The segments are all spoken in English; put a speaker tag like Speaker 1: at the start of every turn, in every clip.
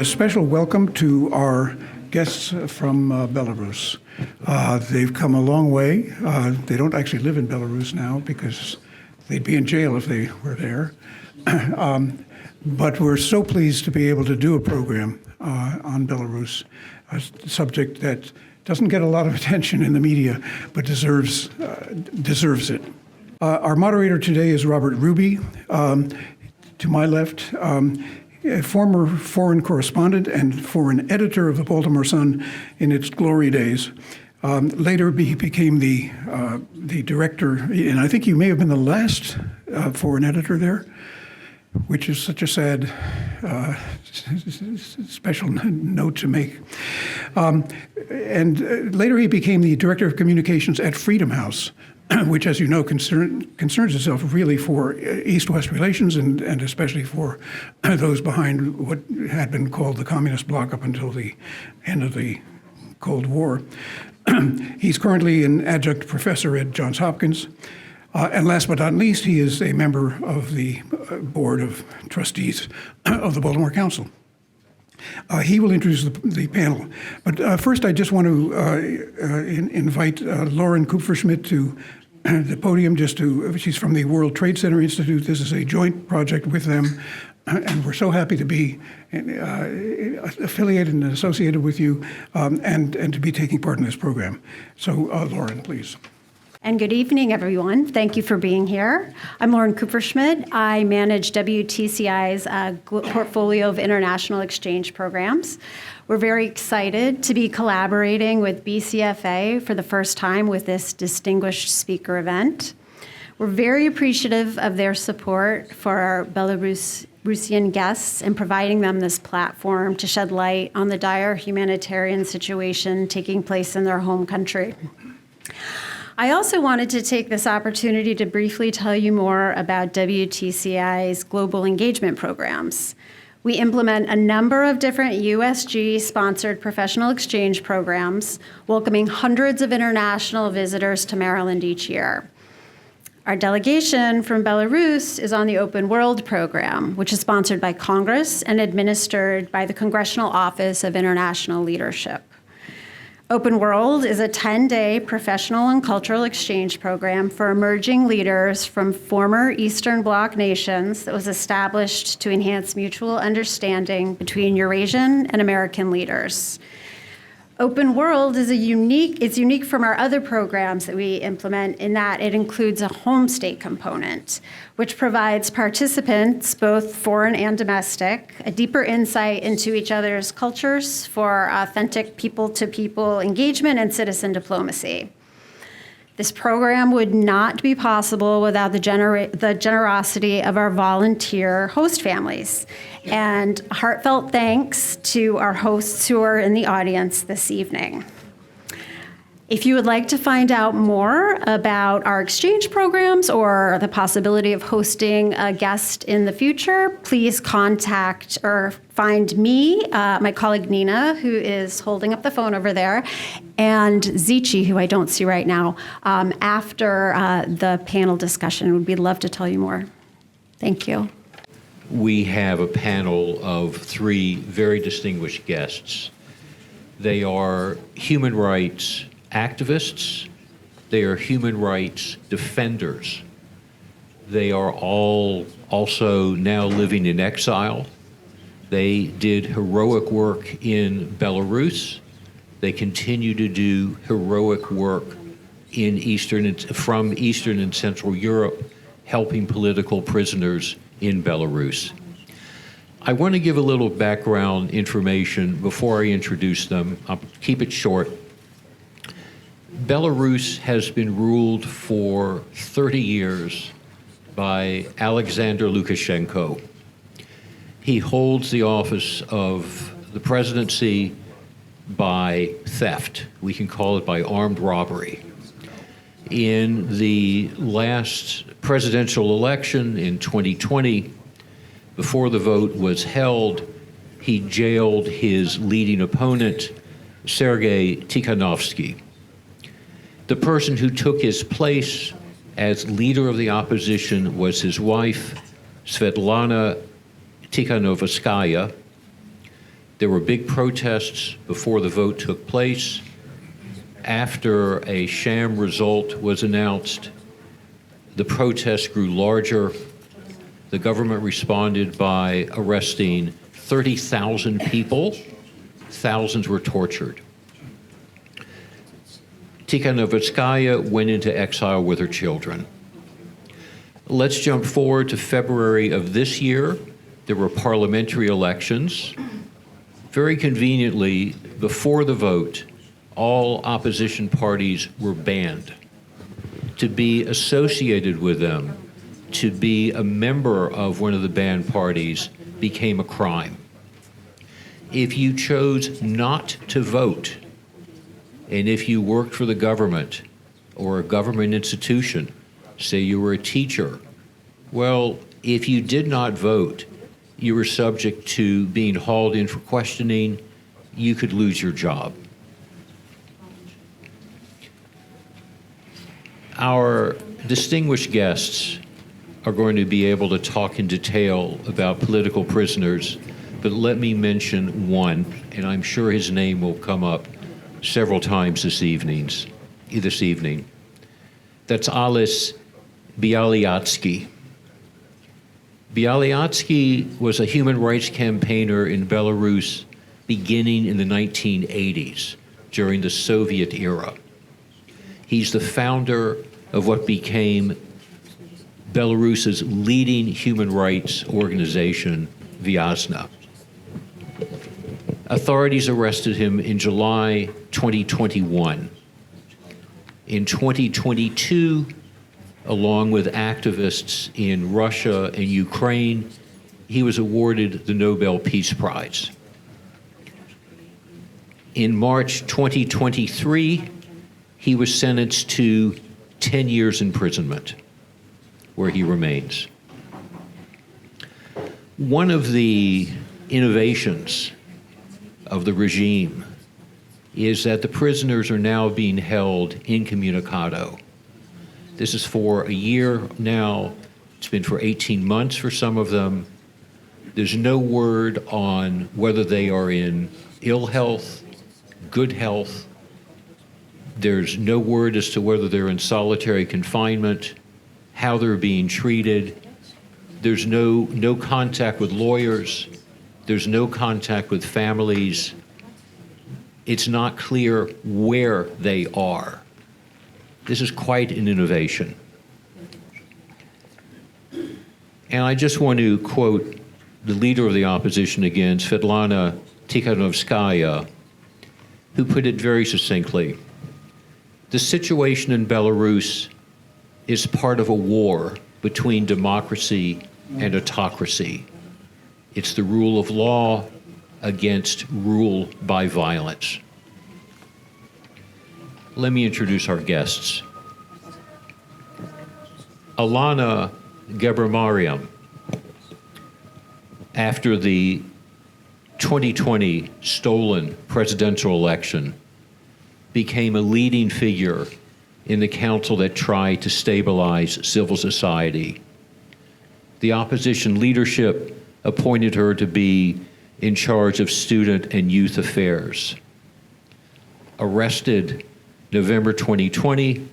Speaker 1: A special welcome to our guests from Belarus. They've come a long way. They don't actually live in Belarus now because they'd be in jail if they were there. But we're so pleased to be able to do a program on Belarus, a subject that doesn't get a lot of attention in the media, but deserves it. Our moderator today is Robert Ruby. To my left, a former foreign correspondent and foreign editor of the Baltimore Sun in its glory days. Later, he became the director, and I think you may have been the last foreign editor there, which is such a sad special note to make. And later, he became the director of communications at Freedom House, which, as you know, concerns itself really for East-West relations and especially for those behind what had been called the Communist bloc up until the end of the Cold War. He's currently an adjunct professor at Johns Hopkins. And last but not least, he is a member of the board of trustees of the Baltimore Council. He will introduce the panel. But first, I just want to invite Lauren Kupferschmidt to the podium. She's from the World Trade Center Institute. This is a joint project with them. And we're so happy to be affiliated and associated with you and to be taking part in this program. So, Lauren, please.
Speaker 2: And good evening, everyone. Thank you for being here. I'm Lauren Kupferschmidt. I manage WTCI's portfolio of international exchange programs. We're very excited to be collaborating with BCFA for the first time with this distinguished speaker event. We're very appreciative of their support for our Belarusian guests and providing them this platform to shed light on the dire humanitarian situation taking place in their home country. I also wanted to take this opportunity to briefly tell you more about WTCI's global engagement programs. We implement a number of different USG-sponsored professional exchange programs, welcoming hundreds of international visitors to Maryland each year. Our delegation from Belarus is on the Open World program, which is sponsored by Congress and administered by the Congressional Office of International Leadership. Open World is a 10-day professional and cultural exchange program for emerging leaders from former Eastern Bloc nations that was established to enhance mutual understanding between Eurasian and American leaders. Open World is unique from our other programs that we implement in that it includes a home state component, which provides participants, both foreign and domestic, a deeper insight into each other's cultures for authentic people-to-people engagement and citizen diplomacy. This program would not be possible without the generosity of our volunteer host families. And heartfelt thanks to our hosts who are in the audience this evening. If you would like to find out more about our exchange programs or the possibility of hosting a guest in the future, please contact or find me, my colleague Nina, who is holding up the phone over there, and Zichi, who I don't see right now, after the panel discussion. We'd love to tell you more. Thank you.
Speaker 3: We have a panel of three very distinguished guests. They are human rights activists. They are human rights defenders. They are all also now living in exile. They did heroic work in Belarus. They continue to do heroic work from Eastern and Central Europe, helping political prisoners in Belarus. I want to give a little background information before I introduce them. I'll keep it short. Belarus has been ruled for 30 years by Alexander Lukashenko. He holds the office of the presidency by theft. We can call it by armed robbery. In the last presidential election in 2020, before the vote was held, he jailed his leading opponent, Sergei Tikhanovsky. The person who took his place as leader of the opposition was his wife, Svetlana Tikhanovskaya. There were big protests before the vote took place. After a sham result was announced, the protests grew larger. The government responded by arresting 30,000 people. Thousands were tortured. Tikhanovskaya went into exile with her children. Let's jump forward to February of this year. There were parliamentary elections. Very conveniently, before the vote, all opposition parties were banned. To be associated with them, to be a member of one of the banned parties, became a crime. If you chose not to vote, and if you worked for the government or a government institution, say you were a teacher, well, if you did not vote, you were subject to being hauled in for questioning. You could lose your job. Our distinguished guests are going to be able to talk in detail about political prisoners, but let me mention one, and I'm sure his name will come up several times this evening. That's Ales Bialyatsky. Bialyatsky was a human rights campaigner in Belarus beginning in the 1980s, during the Soviet era. He's the founder of what became Belarus's leading human rights organization, Viasna. Authorities arrested him in July 2021. In 2022, along with activists in Russia and Ukraine, he was awarded the Nobel Peace Prize. In March 2023, he was sentenced to 10 years imprisonment, where he remains. One of the innovations of the regime is that the prisoners are now being held incommunicado. This is for a year now. It's been for 18 months for some of them. There's no word on whether they are in ill health, good health. There's no word as to whether they're in solitary confinement, how they're being treated. There's no contact with lawyers. There's no contact with families. It's not clear where they are. This is quite an innovation. And I just want to quote the leader of the opposition again, Svetlana Tikhanovskaya, who put it very succinctly. The situation in Belarus is part of a war between democracy and autocracy. It's the rule of law against rule by violence. Let me introduce our guests. Alana Gebremariam, after the 2020 stolen presidential election, became a leading figure in the council that tried to stabilize civil society. The opposition leadership appointed her to be in charge of student and youth affairs. Arrested November 2020,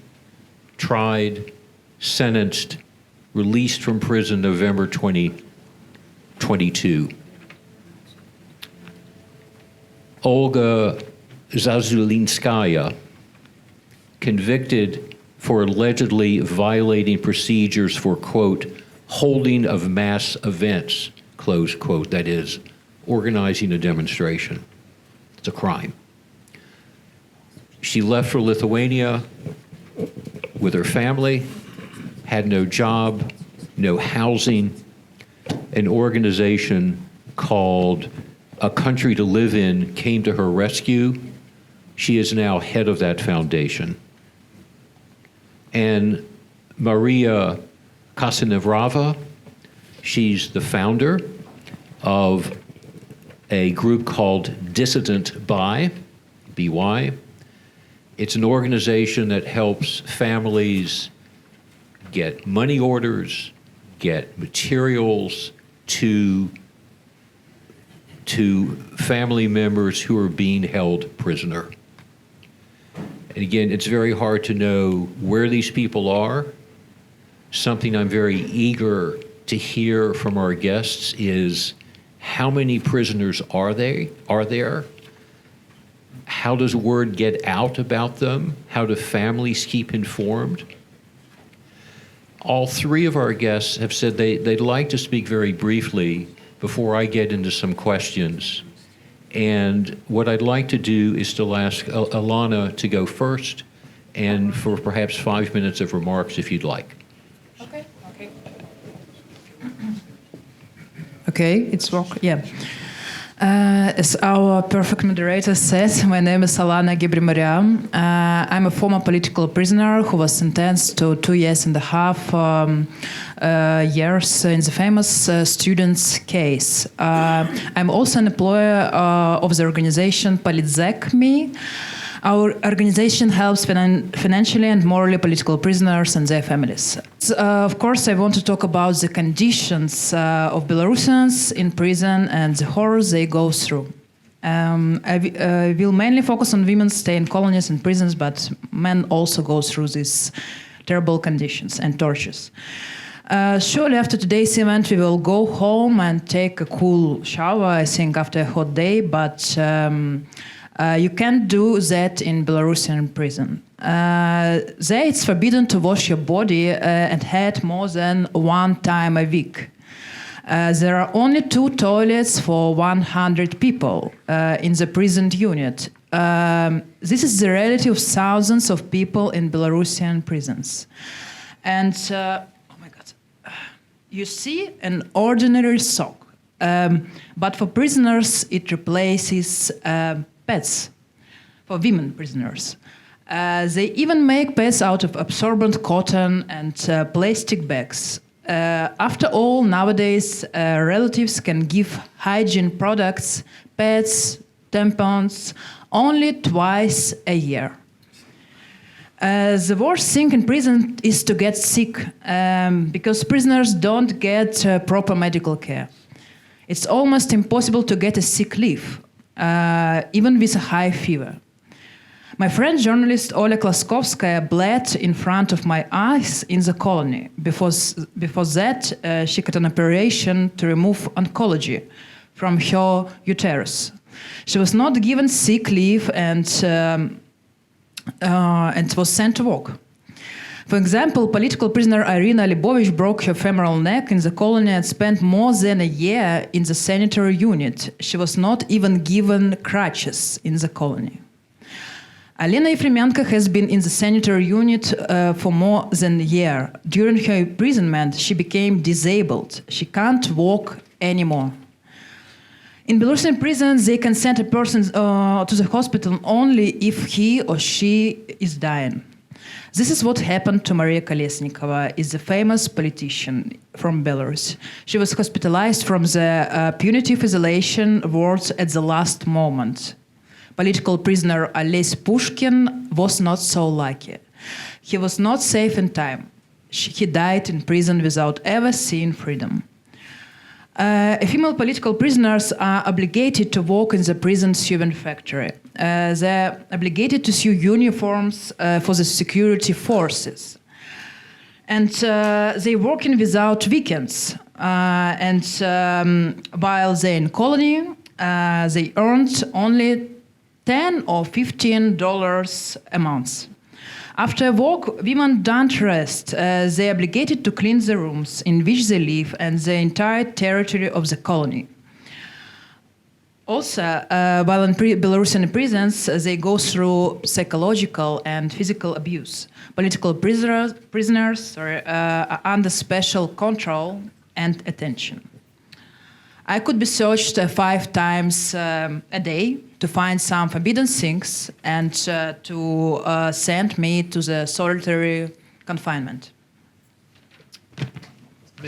Speaker 3: tried, sentenced, released from prison November 2022. Olga Zazulinskaya, convicted for allegedly violating procedures for, quote, holding of mass events, close quote, that is, organizing a demonstration. It's a crime. She left for Lithuania with her family, had no job, no housing. An organization called A Country to Live In came to her rescue. She is now head of that foundation. And Maria Kasanevrava, she's the founder of a group called Dissident By, BY. It's an organization that helps families get money orders, get materials to to family members who are being held prisoner. And again, it's very hard to know where these people are. Something I'm very eager to hear from our guests is how many prisoners are there? How does word get out about them? How do families keep informed? All three of our guests have said they'd like to speak very briefly before I get into some questions. And what I'd like to do is to ask Alana to go first and for perhaps 5 minutes of remarks if you'd like.
Speaker 4: Okay, it's work. Yeah. As our perfect moderator says, my name is Alana Gebrimariam. I'm a former political prisoner who was sentenced to 2.5 years in the famous students case. I'm also an employee of the organization Politzek.me. Our organization helps financially and morally political prisoners and their families. Of course, I want to talk about the conditions of Belarusians in prison and the horrors they go through. I will mainly focus on women stay in colonies and prisons, but men also go through these terrible conditions and tortures. Surely after today's event, we will go home and take a cool shower, I think, after a hot day, but you can't do that in Belarusian prison. There it's forbidden to wash your body and head more than 1 time a week. There are only 2 toilets for 100 people in the prison unit. This is the reality of thousands of people in Belarusian prisons. And, oh my God, you see an ordinary sock, but for prisoners it replaces pads for women prisoners. They even make pads out of absorbent cotton and plastic bags. After all, nowadays, relatives can give hygiene products, pads, tampons, only twice a year. The worst thing in prison is to get sick, because prisoners don't get proper medical care. It's almost impossible to get a sick leave, even with a high fever. My friend journalist Oля Klaskovskaya bled in front of my eyes in the colony. Before that, she got an operation to remove oncology from her uterus. She was not given sick leave and was sent to work. For example, political prisoner Irina Libovich broke her femoral neck in the colony and spent more than a year in the sanitary unit. She was not even given crutches in the colony. Alina Efremenko has been in the sanitary unit for more than a year. During her imprisonment, she became disabled. She can't walk anymore. In Belarusian prisons, they can send a person to the hospital only if he or she is dying. This is what happened to Maria Kolesnikova, is a famous politician from Belarus. She was hospitalized from the punitive isolation wards at the last moment. Political prisoner Ales Pushkin was not so lucky. He was not safe in time. He died in prison without ever seeing freedom. Female political prisoners are obligated to work in the prison sewing factory. They're obligated to sew uniforms for the security forces. And they're working without weekends. While they're in colony, they earned only $10 or $15 a month. After work, women don't rest. They're obligated to clean the rooms in which they live and the entire territory of the colony. Also, while in Belarusian prisons, they go through psychological and physical abuse. Political prisoners are under special control and attention. I could be searched 5 times a day to find some forbidden things and to send me to the solitary confinement.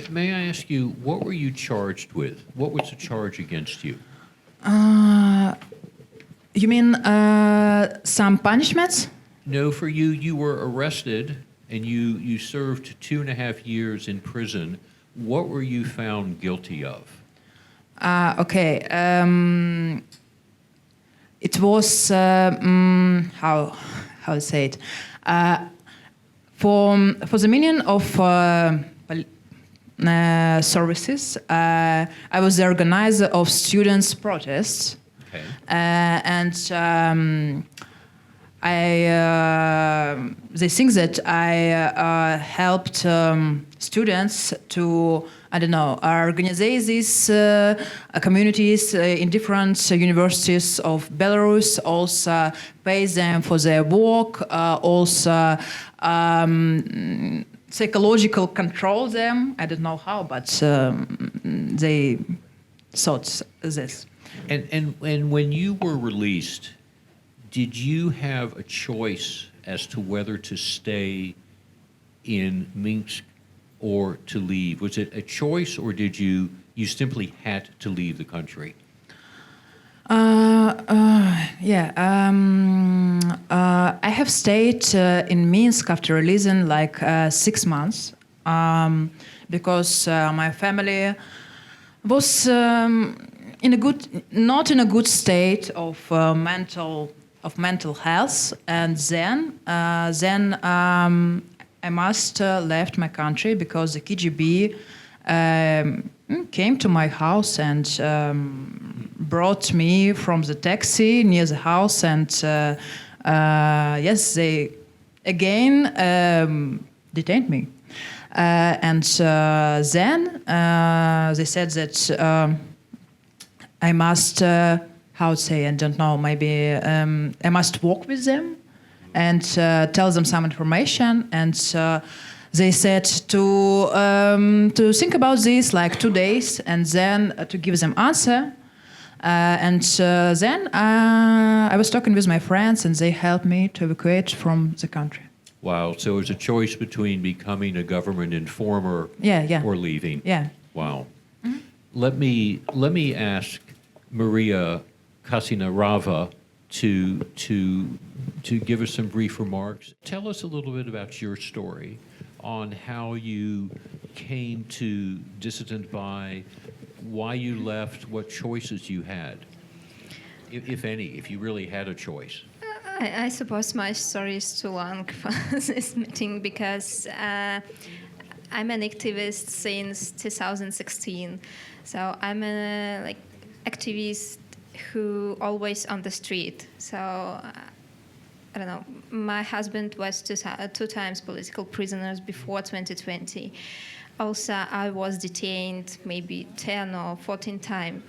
Speaker 3: May I ask you, what were you charged with? What was the charge against you?
Speaker 4: You mean some punishments?
Speaker 3: No, for you, you were arrested and you served 2.5 years in prison. What were you found guilty of?
Speaker 4: Okay. It was how to say it. For the meaning of services, I was the organizer of students' protests,
Speaker 3: Okay.
Speaker 4: and they think that I helped students to, I don't know, organize these communities in different universities of Belarus, also pay them for their work, also psychological control them. I don't know how, but they thought this.
Speaker 3: And when you were released, did you have a choice as to whether to stay in Minsk or to leave? Was it a choice, or did you simply had to leave the country?
Speaker 4: I have stayed in Minsk after releasing like 6 months because my family was not in a good state of mental health, and then I must left my country because the KGB came to my house and brought me from the taxi near the house, and yes, they again detained me, and then they said that I must how to say, I don't know, maybe I must walk with them and tell them some information, and they said to think about this like 2 days and then to give them answer. And then I was talking with my friends and they helped me to evacuate from the country.
Speaker 3: Wow. So it was a choice between becoming a government informer or leaving.
Speaker 4: Yeah.
Speaker 3: Wow. Mm-hmm. Let me ask Maria Kasinarava to give us some brief remarks. Tell us a little bit about your story on how you came to Dissident By, why you left, what choices you had, if any, if you really had a choice.
Speaker 5: I suppose my story is too long for this meeting because I'm an activist since 2016. So I'm a activist who always on the street. So I don't know. My husband was two times political prisoners before 2020. Also, I was detained maybe 10 or 14 times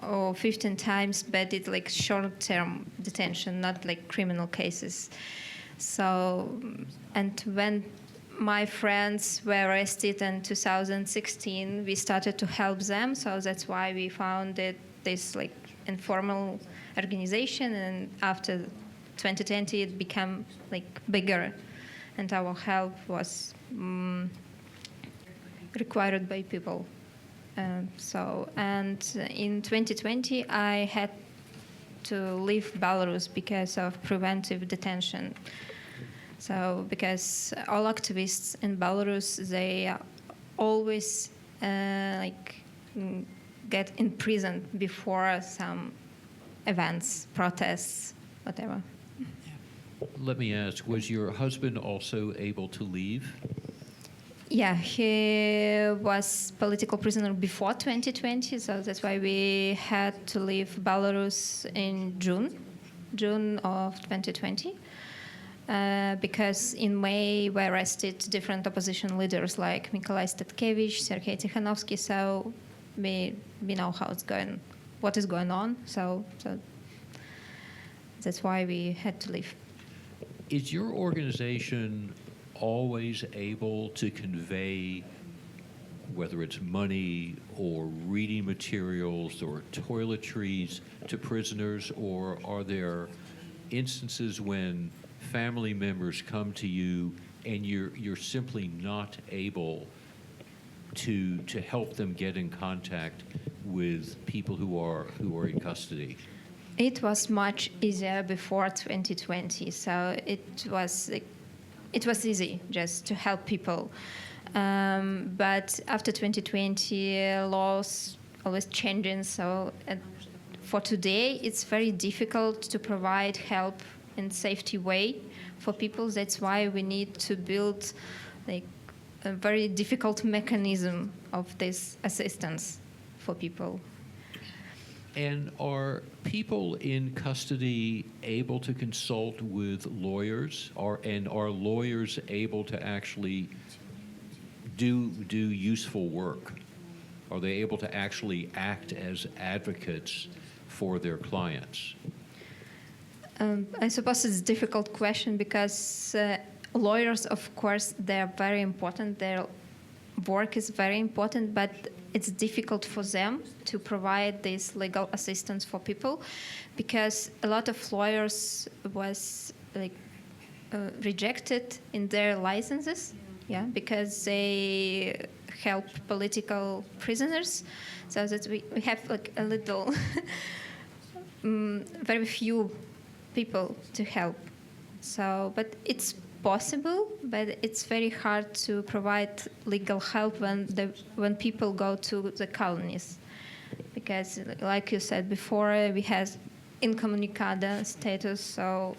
Speaker 5: or 15 times, but it's like short-term detention, not like criminal cases. So, and when my friends were arrested in 2016, we started to help them. So that's why we founded this like informal organization, and after 2020 it became like bigger, and our help was required by people. And in 2020 I had to leave Belarus because of preventive detention. So because all activists in Belarus, they always get imprisoned before some events, protests, whatever.
Speaker 3: Let me ask, was your husband also able to leave?
Speaker 5: Yeah, he was political prisoner before 2020, so that's why we had to leave Belarus in June of 2020. Because in May we arrested different opposition leaders like Mykolai Statkevich, Sergei Tikhanovsky, so we know how it's going, what is going on, so that's why we had to leave.
Speaker 3: Is your organization always able to convey, whether it's money or reading materials or toiletries, to prisoners, or are there instances when family members come to you and you're simply not able to help them get in contact with people who are in custody?
Speaker 5: It was much easier before 2020, so it was easy just to help people. But after 2020, laws always changing. So for today, it's very difficult to provide help in safety way for people. That's why we need to build like a very difficult mechanism of this assistance for people.
Speaker 3: And are people in custody able to consult with lawyers? And are lawyers able to actually do useful work? Are they able to actually act as advocates for their clients?
Speaker 5: I suppose it's a difficult question because lawyers, of course, they're very important. Their work is very important, but it's difficult for them to provide this legal assistance for people because a lot of lawyers was rejected in their licenses, because they help political prisoners. So that we have like a little, very few people to help. So, but it's possible, but it's very hard to provide legal help when people go to the colonies, because, like you said before, we have incommunicado status, so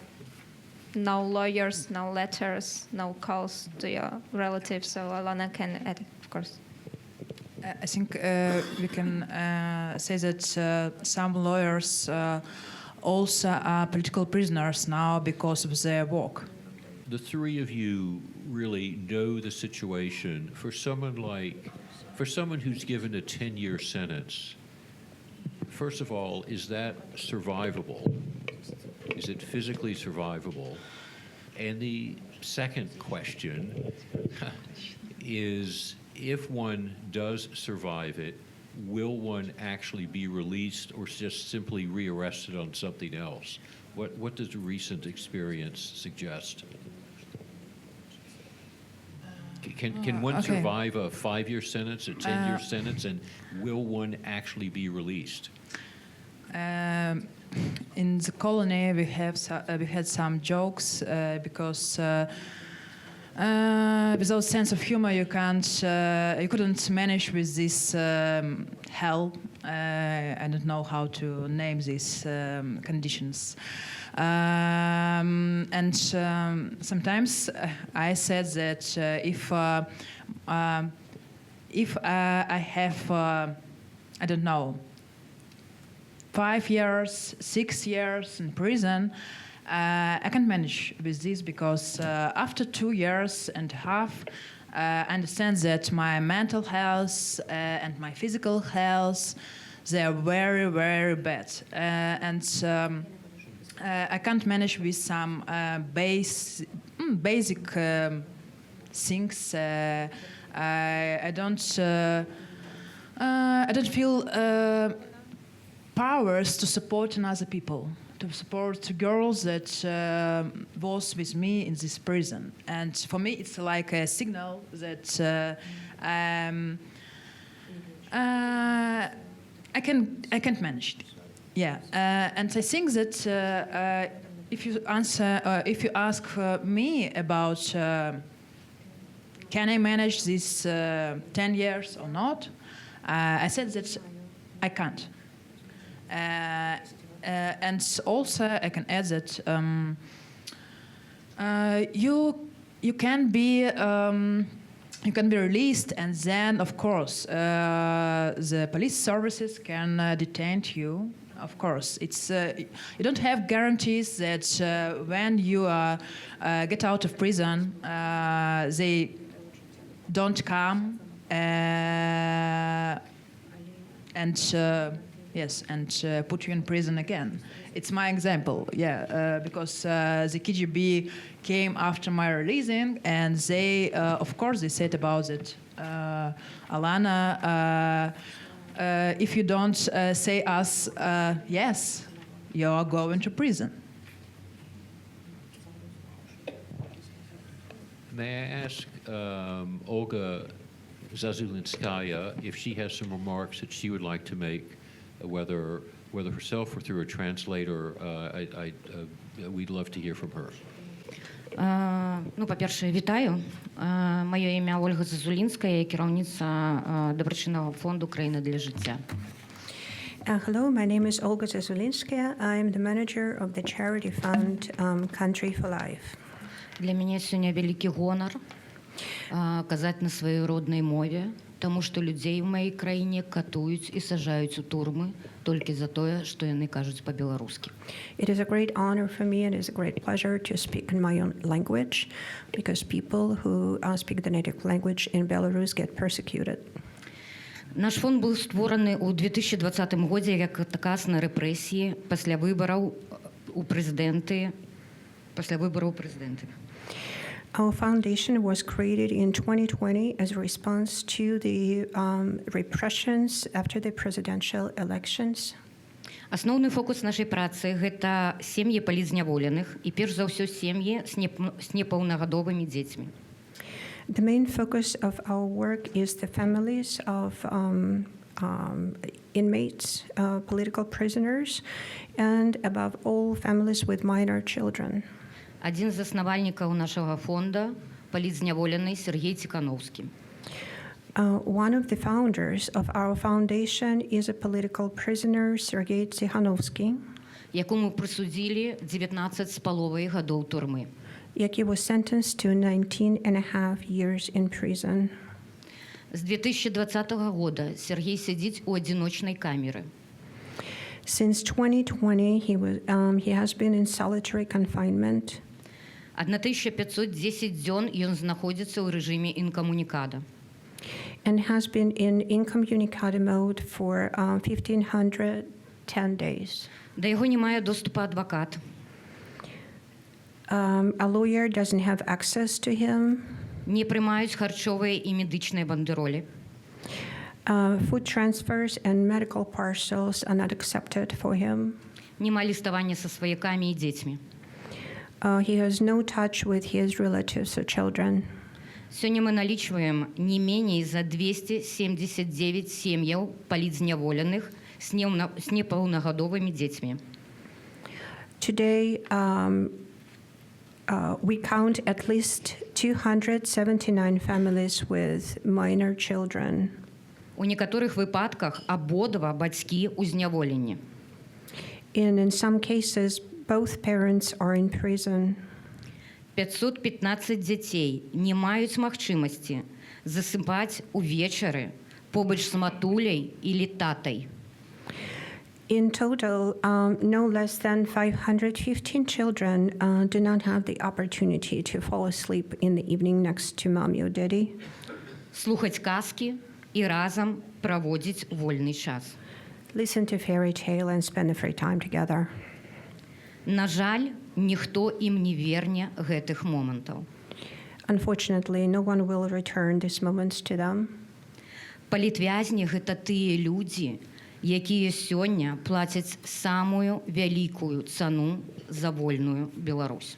Speaker 5: no lawyers, no letters, no calls to your relatives. So Alana can add, of course.
Speaker 4: I think we can say that some lawyers also are political prisoners now because of their work.
Speaker 3: The three of you really know the situation. For someone who's given a 10-year sentence, first of all, is that survivable? Is it physically survivable? And the second question is, if one does survive it, will one actually be released or just simply rearrested on something else? What does the recent experience suggest? Can one survive a 5-year sentence, a 10-year sentence, and will one actually be released?
Speaker 4: In the colony, we had some jokes because without sense of humor, you couldn't manage with this hell. I don't know how to name these conditions. And sometimes I said that if I have, I don't know, 5 years, 6 years in prison, I can manage with this because after 2 years and a half, I understand that my mental health and my physical health, they are very, very bad. And I can't manage with some basic things. I don't feel powers to support other people, to support girls that was with me in this prison. And for me, it's like a signal that I can't manage it. Yeah, and I think that if you ask me about can I manage this 10 years or not, I said that I can't. And also I can add that you can be released, and then of course the police services can detain you. Of course, it's you don't have guarantees that when you get out of prison, they don't come and put you in prison again. It's my example, because the KGB came after my releasing, and they, of course, they said about it, Alana, if you don't say us yes, you are going to prison.
Speaker 3: May I ask Olga Zazulinskaya if she has some remarks that she would like to make, whether herself or through a translator? We'd love to hear from her.
Speaker 6: По-перше, вітаю. Моє ім'я Ольга Зазулінська, я керівниця доброчинного фонду «Країна для життя». Hello, my name is Olga Zazulinskaya. I'm the manager of the charity fund Country for Life.
Speaker 7: Для меня сегодня великий гонор казаць на сваёй роднай мове, таму што людзей у маёй краіне катуюць і сажаюць у турмы толькі за тое, што яны кажуць па-беларускі.
Speaker 6: It is a great honor for me and it is a great pleasure to speak in my own language because people who speak the native language in Belarus get persecuted.
Speaker 7: Наш фонд быў створаны ў 2020 годзе як адказ на рэпрэсіі пасля выбараў у прэзідэнты.
Speaker 6: Our foundation was created in 2020 as a response to the repressions after the presidential elections.
Speaker 7: Асноўны фокус нашай працы гэта сем'і палізняволеных і перш за ўсё сем'і з непаўнагадовымі дзецьмі.
Speaker 6: The main focus of our work is the families of inmates, political prisoners, and above all, families with minor children.
Speaker 7: Адзін з заснавальнікаў нашага фонда палізняволены Сергей Цікановскі.
Speaker 6: One of the founders of our foundation is a political prisoner, Sergei Tsikhanovsky,
Speaker 7: якому присудили 19,5 гадоў турмы.
Speaker 6: He was sentenced to 19 and a half years in prison.
Speaker 7: З 2020 года Сергей сидіць у адзіночнай камеры.
Speaker 6: Since 2020, he has been in solitary confinement.
Speaker 7: 1510 дзён ён знаходзіцца ў рэжыме інкамунікада.
Speaker 6: And has been in incommunicado mode for 1,510 days.
Speaker 7: Да яго не мае доступу адвакат.
Speaker 6: A lawyer doesn't have access to him.
Speaker 7: Не прымаюць харчовыя і медычныя бандэролі.
Speaker 6: Food transfers and medical parcels are not accepted for him.
Speaker 7: Нема ліставання са сваякамі і дзецьмі.
Speaker 6: He has no touch with his relatives or children.
Speaker 7: Сёння мы налічваем не меней за 279 сем'яў палізняволеных з непаўнагадовымі дзецьмі.
Speaker 6: Today, we count at least 279 families with minor children.
Speaker 7: У некаторых выпадках абодва бацькі ў зняволенні.
Speaker 6: And in some cases, both parents are in prison.
Speaker 7: 515 дзяцей не маюць магчымасці засыпаць увечары побач з матуляй или татай.
Speaker 6: In total, no less than 515 children do not have the opportunity to fall asleep in the evening next to mommy or daddy.
Speaker 7: Слухаць казкі і разам праводзіць вольны час.
Speaker 6: Listen to fairy tale and spend the free time together.
Speaker 7: На жаль, ніхто ім не верне гэтых момантаў.
Speaker 6: Unfortunately, no one will return these moments to them.
Speaker 7: Палітвязні гэта тыя людзі, якія сёння плацяць самую вялікую цану за вольную Беларусь.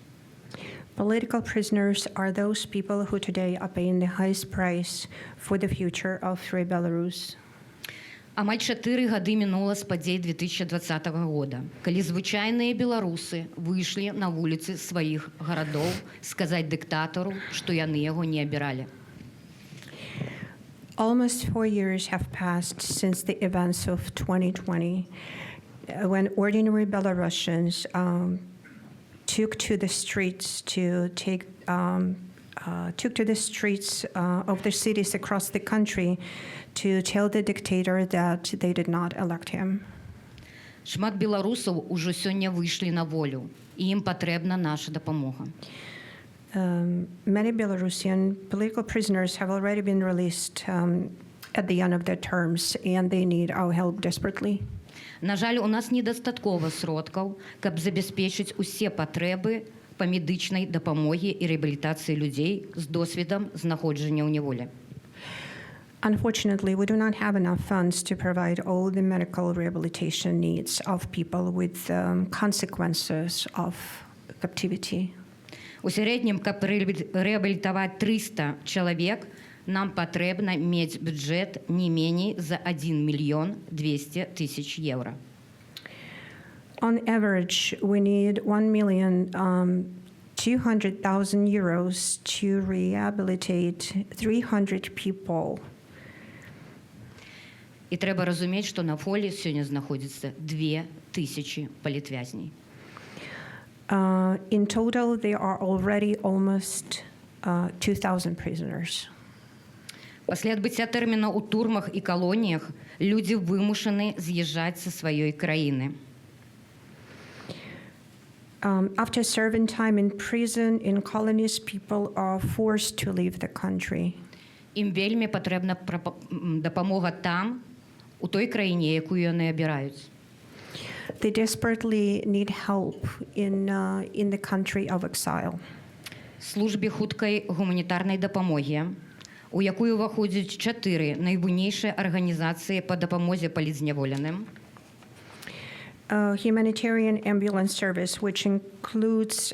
Speaker 6: Political prisoners are those people who today are paying the highest price for the future of free Belarus.
Speaker 7: Амаль 4 гады мінула з падзей 2020 года, калі звычайныя беларусы выйшлі на вуліцы сваіх гарадоў сказаць дыктатару, што яны яго не абіралі.
Speaker 6: Almost 4 years have passed since the events of 2020, when ordinary Belarusians took to the streets of the cities across the country to tell the dictator that they did not elect him.
Speaker 7: Шмат беларусаў ужо сёння выйшлі на волю, і ім патрэбна наша дапамога.
Speaker 6: Many Belarusian political prisoners have already been released at the end of their terms, and they need our help desperately.
Speaker 7: На жаль, у нас недастаткова сродкаў, каб забяспечыць усе патрэбы па медычнай дапамогі і рэабілітацыі людзей з досведам знаходжання ў няволі.
Speaker 6: Unfortunately, we do not have enough funds to provide all the medical rehabilitation needs of people with consequences of captivity.
Speaker 7: У сярэднім, каб рэабілітаваць 300 чалавек, нам патрэбна мець бюджэт не меней за 1 200 000 евро.
Speaker 6: On average, we need 1,200,000 euros to rehabilitate 300 people.
Speaker 7: І треба розуміти, що на волі сьогодні знаходиться 2000 політв'язнів.
Speaker 6: In total, there are already almost 2,000 prisoners.
Speaker 7: Після відбуття терміну у турмах і колоніях люди вимушені з'їжджати зі своєї країни.
Speaker 6: After serving time in prison, in colonies, people are forced to leave the country.
Speaker 7: Їм вельми потрібна допомога там, у той країні, яку вони обирають.
Speaker 6: They desperately need help in the country of exile.
Speaker 7: Службі хуткої гуманітарної допомоги, у яку входять 4 найбуйніші організації по допомозі політзневоленим.
Speaker 6: Humanitarian ambulance service, which includes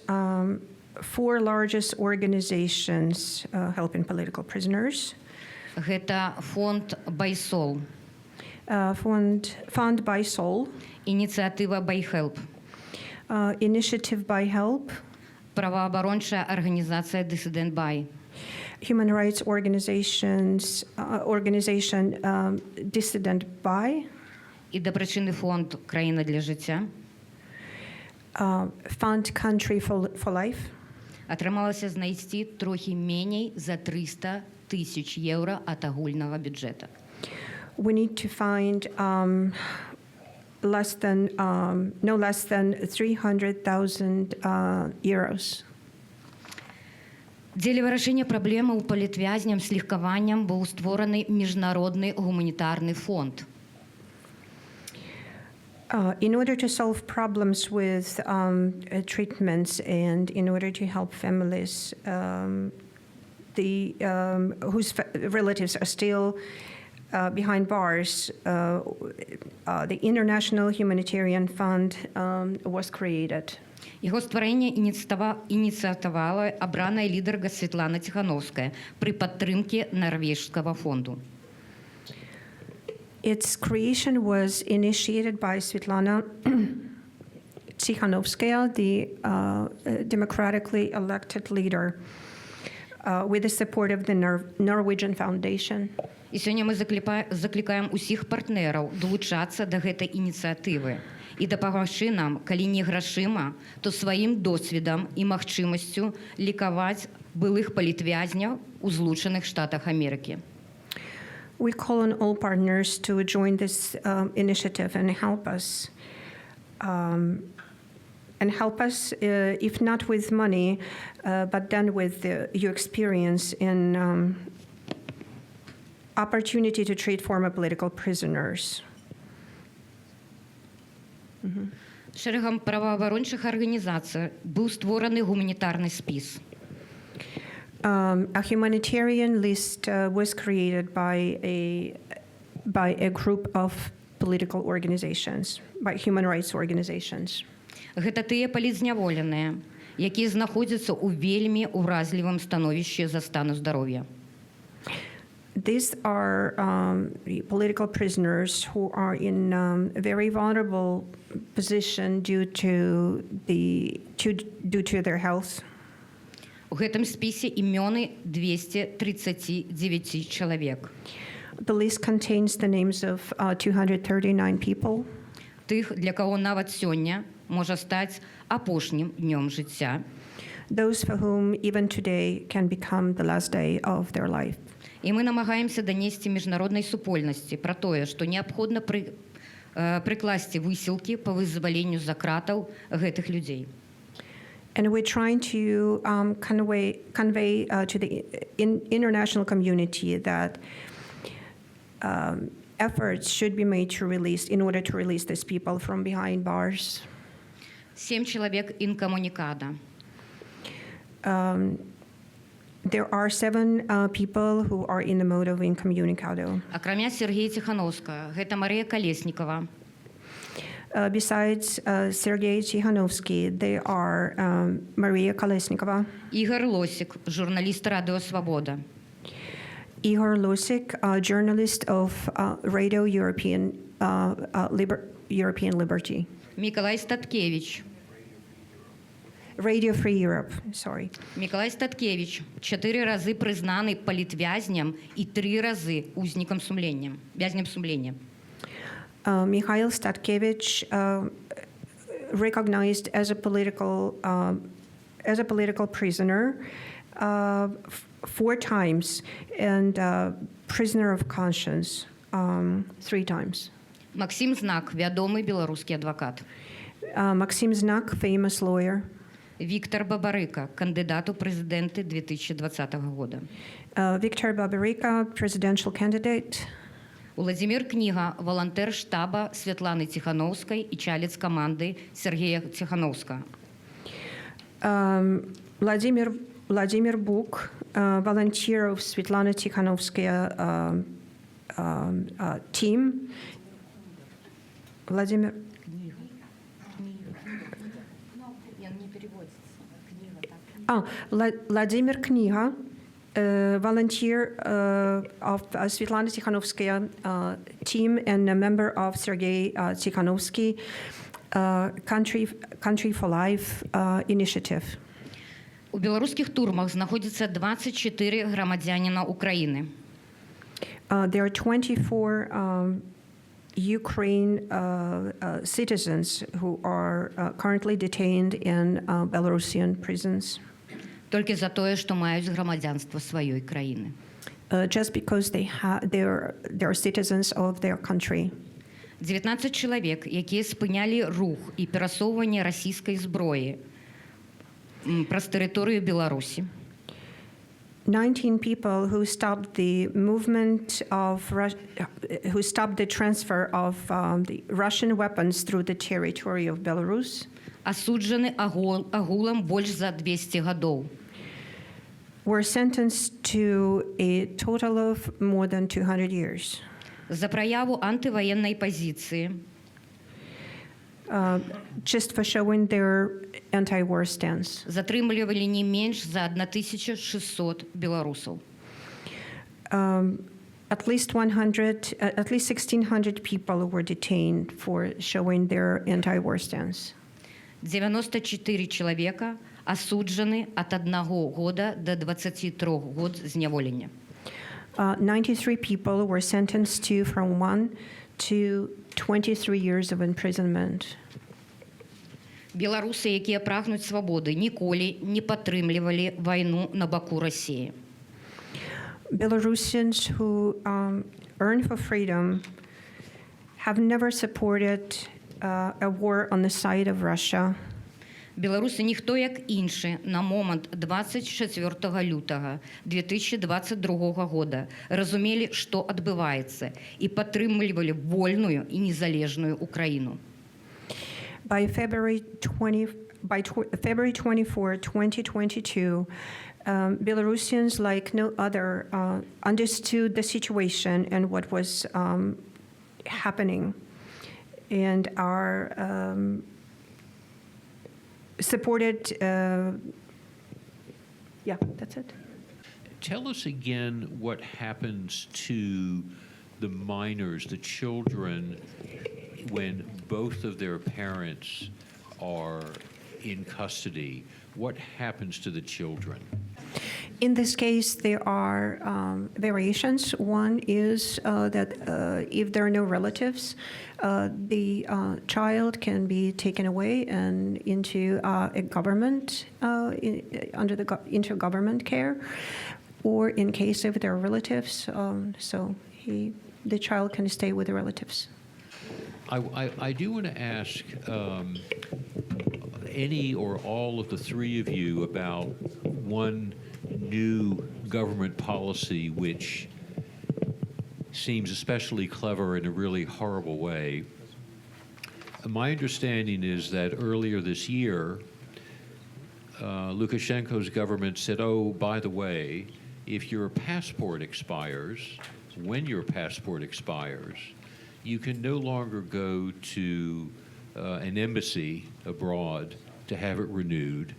Speaker 6: 4 largest organizations helping political prisoners.
Speaker 7: Гэта фонд «Байсол»,
Speaker 6: Fund by Soul,
Speaker 7: ініціатива «Байхелп»,
Speaker 6: Initiative by Help,
Speaker 7: правоабаронча організація «Дисидент Бай»,
Speaker 6: Human Rights Organization Dissident By,
Speaker 7: і доброчинний фонд «Країна для життя».
Speaker 6: Fund Country for Life.
Speaker 7: Атрымалася знайсці трохі меней за 300 тысяч євро ад агульнага бюджэта.
Speaker 6: We need to find no less than 300,000 euros.
Speaker 7: Дзеля вырашэння праблемаў палітвязням з легкаванням быў створаны міжнародны гуманітарны фонд.
Speaker 6: In order to solve problems with treatments and in order to help families whose relatives are still behind bars, the International Humanitarian Fund was created.
Speaker 7: Яго стварэнне ініцыявала абраная лідарка Святлана Ціхановская пры падтрымке нарвежскага фонду.
Speaker 6: Its creation was initiated by Svetlana Tikhanovskaya, the democratically elected leader, with the support of the Norwegian Foundation.
Speaker 7: І сёння мы заклікаем усіх партнераў далучацца да гэтай ініцыятывы і дапамагчы нам, калі не грашыма, то сваім досведам і магчымасцю лікаваць былых палітвязняў у Злучаных Штатах Амерыкі.
Speaker 6: We call on all partners to join this initiative and help us. If not with money, but then with your experience in opportunity to treat former political prisoners.
Speaker 7: Шэрагам праваабарончых арганізацый быў створаны гуманітарны спіс.
Speaker 6: A humanitarian list was created by a group of political organizations, by human rights organizations.
Speaker 7: Гэта тыя палітзняволеныя, якія знаходзяцца ў вельмі ўразлівым становішчы за стану здароўя.
Speaker 6: These are political prisoners who are in a very vulnerable position due to their health.
Speaker 7: У гэтым спісе імёны 239 чалавек.
Speaker 6: The list contains the names of 239 people.
Speaker 7: Тых, для каго нават сёння можа стаць апошнім днём жыцця.
Speaker 6: Those for whom even today can become the last day of their life.
Speaker 7: І мы намагаемся данесці міжнароднай супольнасці пра тое, што неабходна прыкласці высілкі па вызваленню з-за кратаў гэтых людзей.
Speaker 6: And we're trying to convey to the international community that efforts should be made in order to release these people from behind bars.
Speaker 7: 7 чалавек інкамунікада.
Speaker 6: There are 7 people who are in the mode of incommunicado.
Speaker 7: Акрамя Сергея Ціхановскага, гэта Марія Калеснікова.
Speaker 6: Besides Sergei Tikhanovsky, they are Maria Kolesnikova,
Speaker 7: Ігор Лосік, журналіст Радіо Свобода.
Speaker 6: Igor Losik, journalist of Radio European Liberty.
Speaker 7: Миколай Статкевич.
Speaker 6: Radio Free Europe, sorry.
Speaker 7: Миколай Статкевич 4 разы прызнаны палітвязням і 3 разы узнікам сумлення, вязням сумлення.
Speaker 6: Mikhail Statkevich, recognized as a political prisoner 4 times, and prisoner of conscience 3 times.
Speaker 7: Максим Знак, вядомы беларускі адвакат.
Speaker 6: Maxim Znak, famous lawyer.
Speaker 7: Віктор Бабарыка, кандыдат у прэзідэнты 2020 года.
Speaker 6: Viktor Babarika, presidential candidate.
Speaker 7: Уладзімір Кніга, валантэр штаба Святланы Ціханаўскай і чалец каманды Сергея Ціханаўска.
Speaker 6: Vladimir Buk, volunteer of Svetlana Tikhanovskaya team. Vladimir. Vladimir Kniha, volunteer of Svetlana Tikhanovskaya team and a member of Sergei Tikhanovsky Country for Life initiative.
Speaker 7: У беларускіх турмах знаходзіцца 24 грамадзяніна Украіны.
Speaker 6: There are 24 Ukraine citizens who are currently detained in Belarusian prisons.
Speaker 7: Толькі за тое, што маюць грамадзянства сваёй краіны.
Speaker 6: Just because they're citizens of their country.
Speaker 7: 19 чалавек, якія спынялі рух і перасоўванне расійскай зброі праз тэрыторыю Беларусі.
Speaker 6: 19 people who stopped the movement who stopped the transfer of the Russian weapons through the territory of Belarus.
Speaker 7: Асуджаны агулам больш за 200 гадоў.
Speaker 6: Were sentenced to a total of more than 200 years.
Speaker 7: За праяву антываеннай пазіцыі.
Speaker 6: Just for showing their anti-war stance.
Speaker 7: Затрымлівалі не менш за 1600 беларусаў.
Speaker 6: At least 1,600 people were detained for showing their anti-war stance.
Speaker 7: 94 чалавека асуджаны ад 1 года до 23 год зняволення.
Speaker 6: 93 people were sentenced to from 1 to 23 years of imprisonment.
Speaker 7: Беларусы, якія прагнуць свабоды, ніколі не падтрымлівалі вайну на баку Расіі.
Speaker 6: Belarusians who earn for freedom have never supported a war on the side of Russia.
Speaker 7: Беларусы ніхто як іншы на момант 24 лютага 2022 года разумелі, што адбываецца, і падтрымлівалі вольную і незалежную Украіну.
Speaker 6: By February 24, 2022, Belarusians, like no other, understood the situation and what was happening, and are supported. Yeah, that's it.
Speaker 3: Tell us again what happens to the minors, the children, when both of their parents are in custody. What happens to the children?
Speaker 6: In this case, there are variations. One is that if there are no relatives, the child can be taken away and into a government, into government care, or in case if there are relatives, the child can stay with the relatives.
Speaker 3: I do want to ask any or all of the three of you about one new government policy which seems especially clever in a really horrible way. My understanding is that earlier this year, Lukashenko's government said, oh, by the way, if your passport expires, when your passport expires, you can no longer go to an embassy abroad to have it renewed.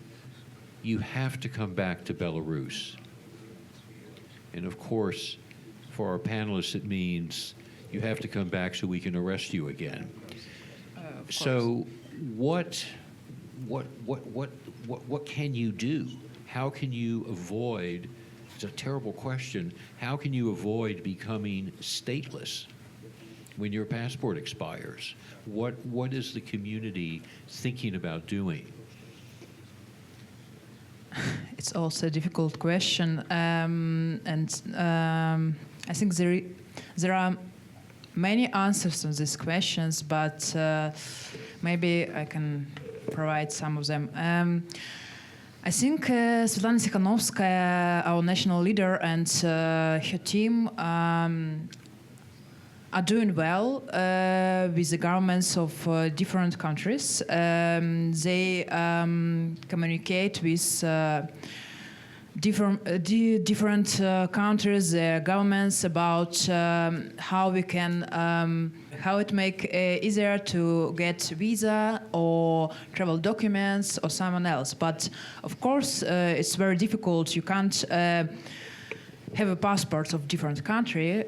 Speaker 3: You have to come back to Belarus. And of course, for our panelists, it means you have to come back so we can arrest you again. So what can you do? How can you avoid, it's a terrible question, how can you avoid becoming stateless? when your passport expires? What is the community thinking about doing?
Speaker 4: It's also a difficult question, I think there are many answers to these questions, but maybe I can provide some of them. I think Svetlana Tikhanovskaya, our national leader, and her team are doing well with the governments of different countries. They communicate with different countries, their governments, about how we can, how it make easier to get visa or travel documents or someone else. But of course, it's very difficult. You can't have a passport of different country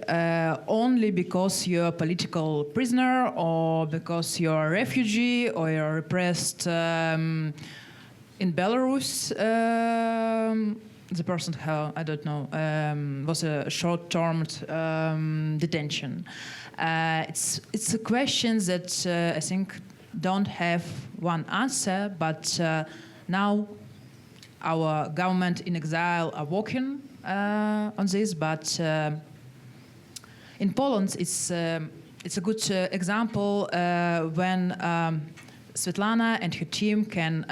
Speaker 4: only because you're a political prisoner or because you're a refugee or you're repressed in Belarus. The person who, I don't know, was a short-term detention. It's a question that I think don't have one answer, but now our government in exile are working on this. But in Poland, it's a good example when Svetlana and her team can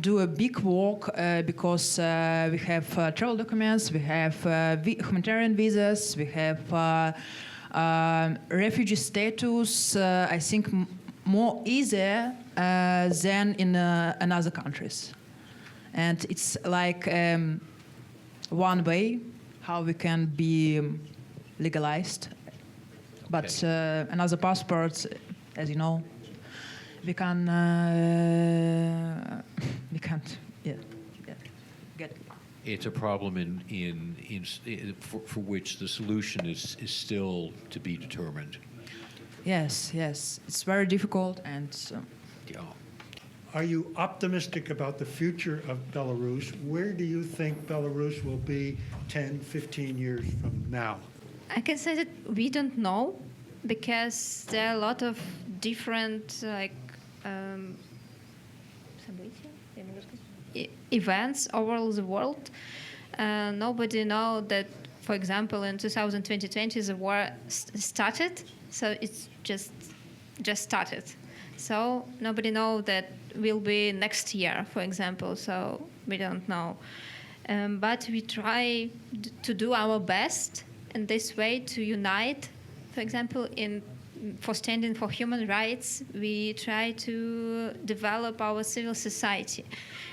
Speaker 4: do a big work because we have travel documents, we have humanitarian visas, we have refugee status, I think more easier than in other countries. And it's like one way how we can be legalized. But another passport, as you know, we can't get.
Speaker 3: It's a problem for which the solution is still to be determined.
Speaker 4: Yes, it's very difficult, and
Speaker 3: Yeah.
Speaker 8: Are you optimistic about the future of Belarus? Where do you think Belarus will be 10, 15 years from now?
Speaker 5: I can say that we don't know because there are a lot of different events over the world. Nobody know that, for example, in 2020 the war started, so it's just started. So nobody know that will be next year, for example. So we don't know, but we try to do our best in this way to unite. For example, for standing for human rights, we try to develop our civil society.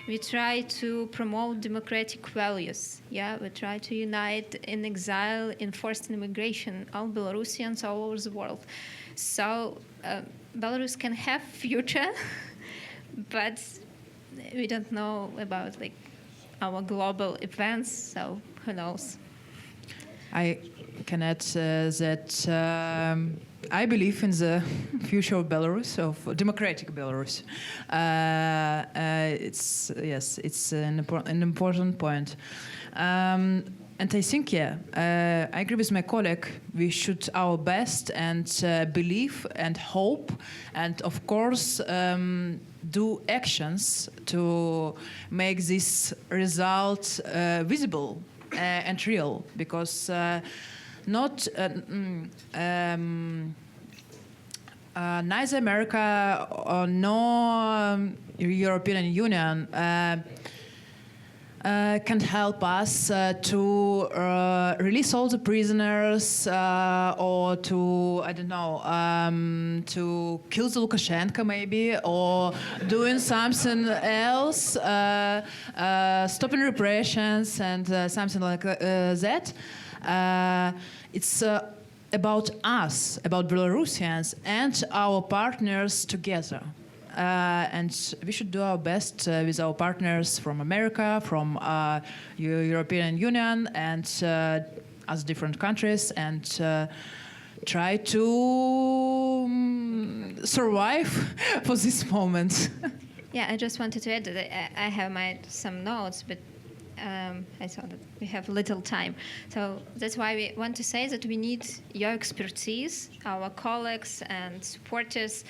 Speaker 5: We try to promote democratic values. Yeah, we try to unite in exile, in forced immigration, all Belarusians all over the world. So Belarus can have future, but we don't know about our global events. So who knows?
Speaker 4: I can add that I believe in the future of Belarus, of democratic Belarus. It's an important point. And I think, I agree with my colleague, we should our best and believe and hope and, of course, do actions to make this result visible and real, because neither America nor European Union can help us to release all the prisoners or to, I don't know, to kill the Lukashenko maybe, or doing something else, stopping repressions and something like that. It's about us, about Belarusians and our partners together. And we should do our best with our partners from America, from European Union, and as different countries, and try to survive for this moment.
Speaker 5: Yeah, I just wanted to add that I have some notes, but I saw that we have little time. So that's why we want to say that we need your expertise, our colleagues and supporters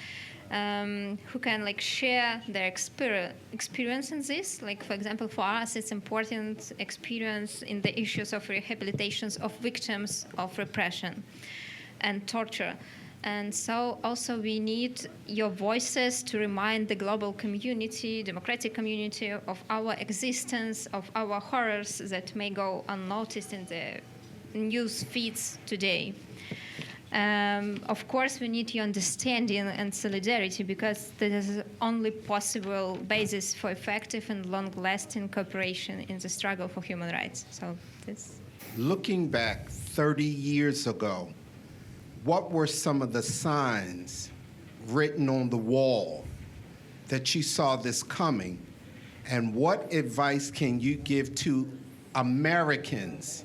Speaker 5: who can like share their experience in this. Like, for example, for us, it's important experience in the issues of rehabilitations of victims of repression and torture. And so also we need your voices to remind the global community, democratic community, of our existence, of our horrors that may go unnoticed in the news feeds today. Of course, we need your understanding and solidarity, because that is the only possible basis for effective and long-lasting cooperation in the struggle for human rights. So this.
Speaker 9: Looking back 30 years ago, what were some of the signs written on the wall that you saw this coming? And what advice can you give to Americans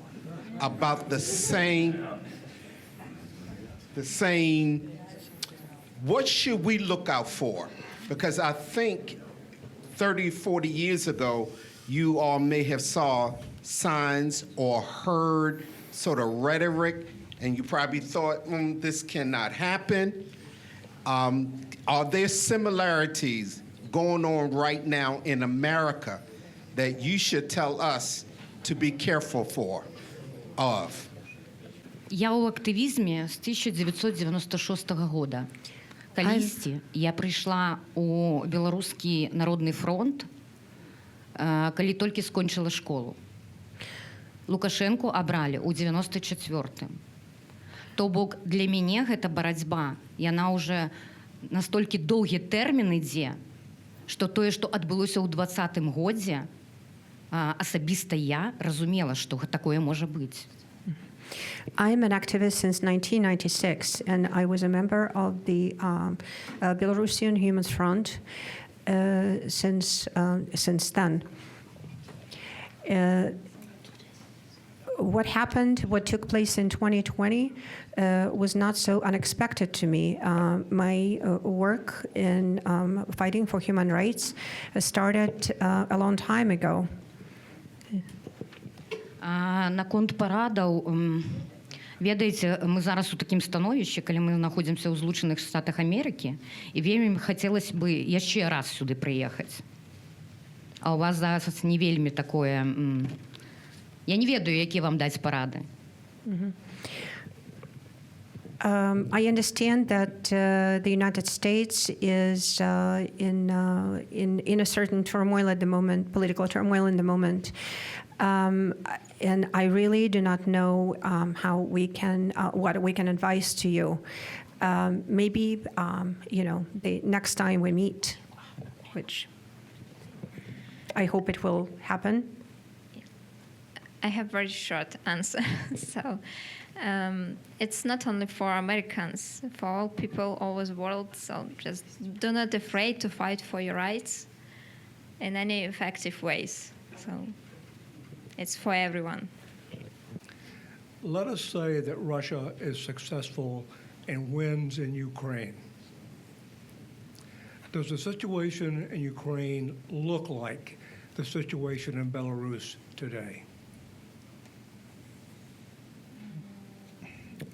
Speaker 9: about the same, what should we look out for? Because I think 30, 40 years ago, you all may have saw signs or heard sort of rhetoric, and you probably thought, this cannot happen. Are there similarities going on right now in America that you should tell us to be careful of?
Speaker 7: Я ў актывізме з 1996 года. Калісьці я прыйшла ў Беларускі народны фронт, калі толькі скончыла школу. Лукашэнку абралі ў 94-м. То бок для мяне гэта барацьба, яна ўжо настолькі доўгі тэрмін ідзе, што тое, што адбылося ў 20-м годзе, асабіста я разумела, што такое можа быць.
Speaker 6: I'm an activist since 1996, and I was a member of the Belarusian Human Front since then. What took place in 2020 was not so unexpected to me. My work in fighting for human rights started a long time ago.
Speaker 7: Наконт парадаў, ведаеце, мы зараз у такім становішчы, калі мы знаходзімся ў Злучаных Штатах Амерыкі, і вельмі хацелось бы яшчэ раз сюды прыехаць. А у вас зараз не вельмі такое... Я не ведаю, якія вам даць парады.
Speaker 6: I understand that the United States is in a certain turmoil at the moment, political turmoil in the moment. And I really do not know how we can, what we can advise to you. Maybe, the next time we meet, which I hope it will happen.
Speaker 5: I have a very short answer. So it's not only for Americans, for all people all over the world. So just do not afraid to fight for your rights in any effective ways. So it's for everyone.
Speaker 8: Let us say that Russia is successful and wins in Ukraine. Does the situation in Ukraine look like the situation in Belarus today?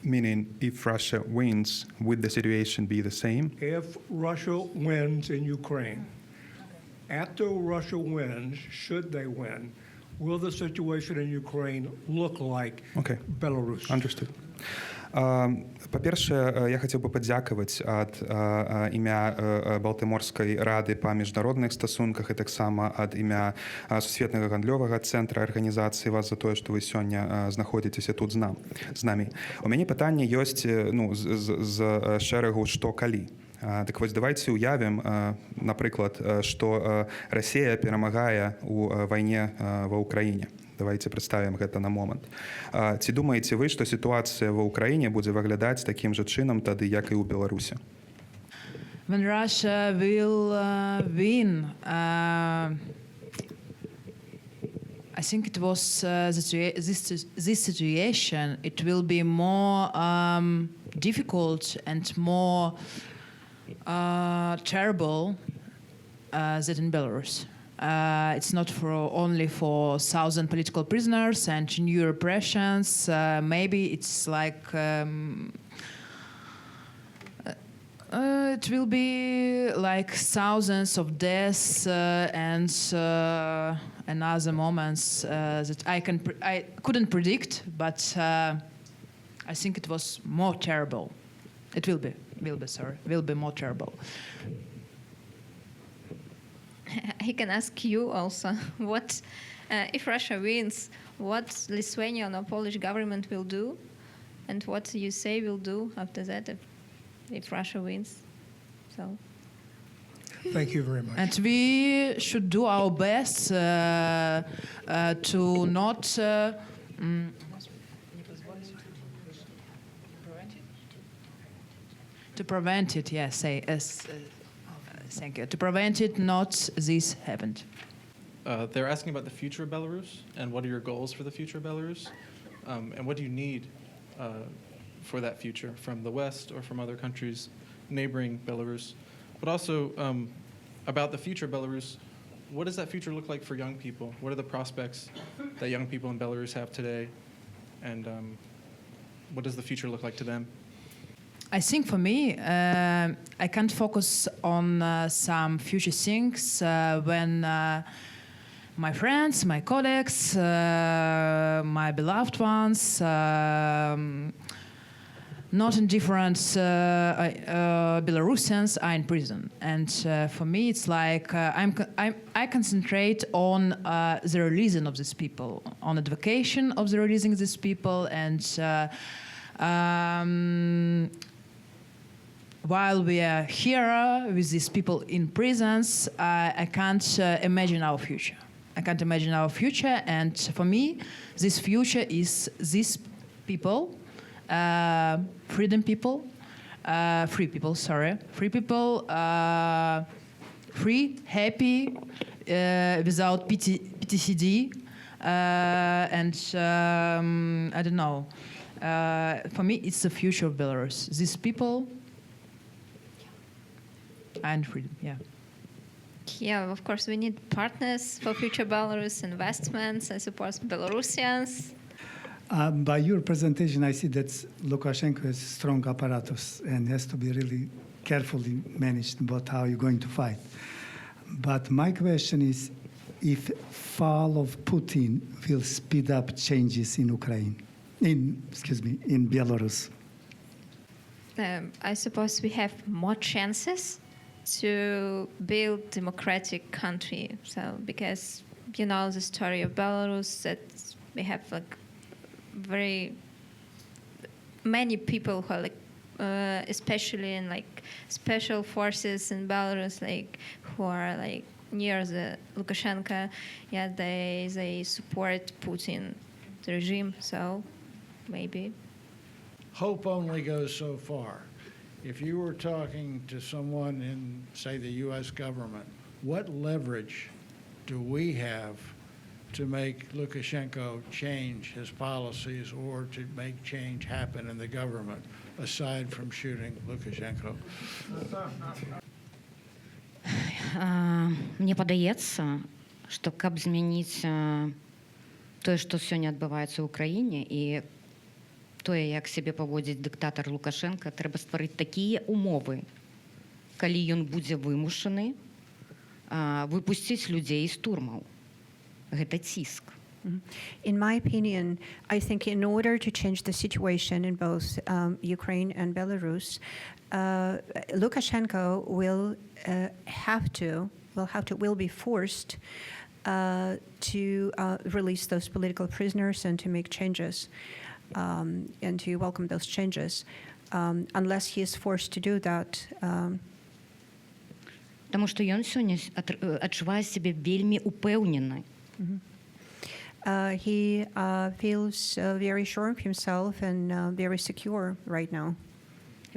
Speaker 10: Meaning, if Russia wins, would the situation be the same?
Speaker 8: If Russia wins in Ukraine, after Russia wins, should they win, will the situation in Ukraine look like Belarus?
Speaker 10: Understood. Па-першае, я хацеў бы падзякаваць ад імя Балтыморскай рады па міжнародных стасунках і таксама ад імя Сусветнага гандлёвага цэнтра арганізацыі вас за тое, што вы сёння знаходзіцеся тут з намі. У мяне пытанне ёсць з шэрагу «што калі». Так вось, давайце уявім, напрыклад, што Расія перамагае ў вайне ва ўкраіне. Давайте представим гэта на момант. Ці думаеце вы, што сітуацыя ва ўкраіне будзе выглядаць такім жа чынам тады, як і ў Беларусі?
Speaker 4: When Russia will win, I think it was this situation. It will be more difficult and more terrible than in Belarus. It's not only for 1,000 political prisoners and new repressions. Maybe it's like it will be like thousands of deaths and other moments that I couldn't predict, but I think it was more terrible. It will be more terrible.
Speaker 5: I can ask you also, what if Russia wins, what Lithuanian or Polish government will do, and what you say will do after that if Russia wins? So.
Speaker 8: Thank you very much.
Speaker 4: And we should do our best to not. To prevent it, yes. Thank you. To prevent it, not this happened.
Speaker 11: They're asking about the future of Belarus and what are your goals for the future of Belarus, and what do you need for that future from the West or from other countries neighboring Belarus, but also about the future of Belarus. What does that future look like for young people? What are the prospects that young people in Belarus have today, and what does the future look like to them?
Speaker 4: I think for me, I can't focus on some future things when my friends, my colleagues, my beloved ones, not indifferent Belarusians are in prison. And for me, it's like I concentrate on the releasing of these people, on advocacy of the releasing of these people, and while we are here with these people in prisons, I can't imagine our future. I can't imagine our future, and for me, this future is these people, free people, free, happy, without PTSD, and I don't know. For me, it's the future of Belarus. These people and freedom, yeah.
Speaker 5: Yeah, of course, we need partners for future Belarus, investments, I suppose, Belarusians.
Speaker 12: By your presentation, I see that Lukashenko has strong apparatus and has to be really carefully managed about how you're going to fight. But my question is, if fall of Putin will speed up changes in in Belarus?
Speaker 5: I suppose we have more chances to build democratic country. So because you know the story of Belarus, that we have like very many people who are like especially in like special forces in Belarus, like who are like near the Lukashenko, yeah, they support Putin, the regime. So maybe
Speaker 13: hope only goes so far. If you were talking to someone in, say, the U.S. government, what leverage do we have to make Lukashenko change his policies or to make change happen in the government, aside from shooting Lukashenko?
Speaker 7: Мне падаецца, што каб змяніць тое, што сёння адбываецца ў краіне, і тое, як сябе паводзіць дыктатар Лукашенко, трэба стварыць такія умовы, калі ён будзе вымушаны выпусціць людзей з турмаў. Гэта ціск.
Speaker 6: In my opinion, I think in order to change the situation in both Ukraine and Belarus, Lukashenko will be forced to release those political prisoners and to make changes. And to welcome those changes, unless he is forced to do that.
Speaker 7: Таму што ён сёння адчувае сябе вельмі упэўнена.
Speaker 6: He feels very sure of himself and very secure right now.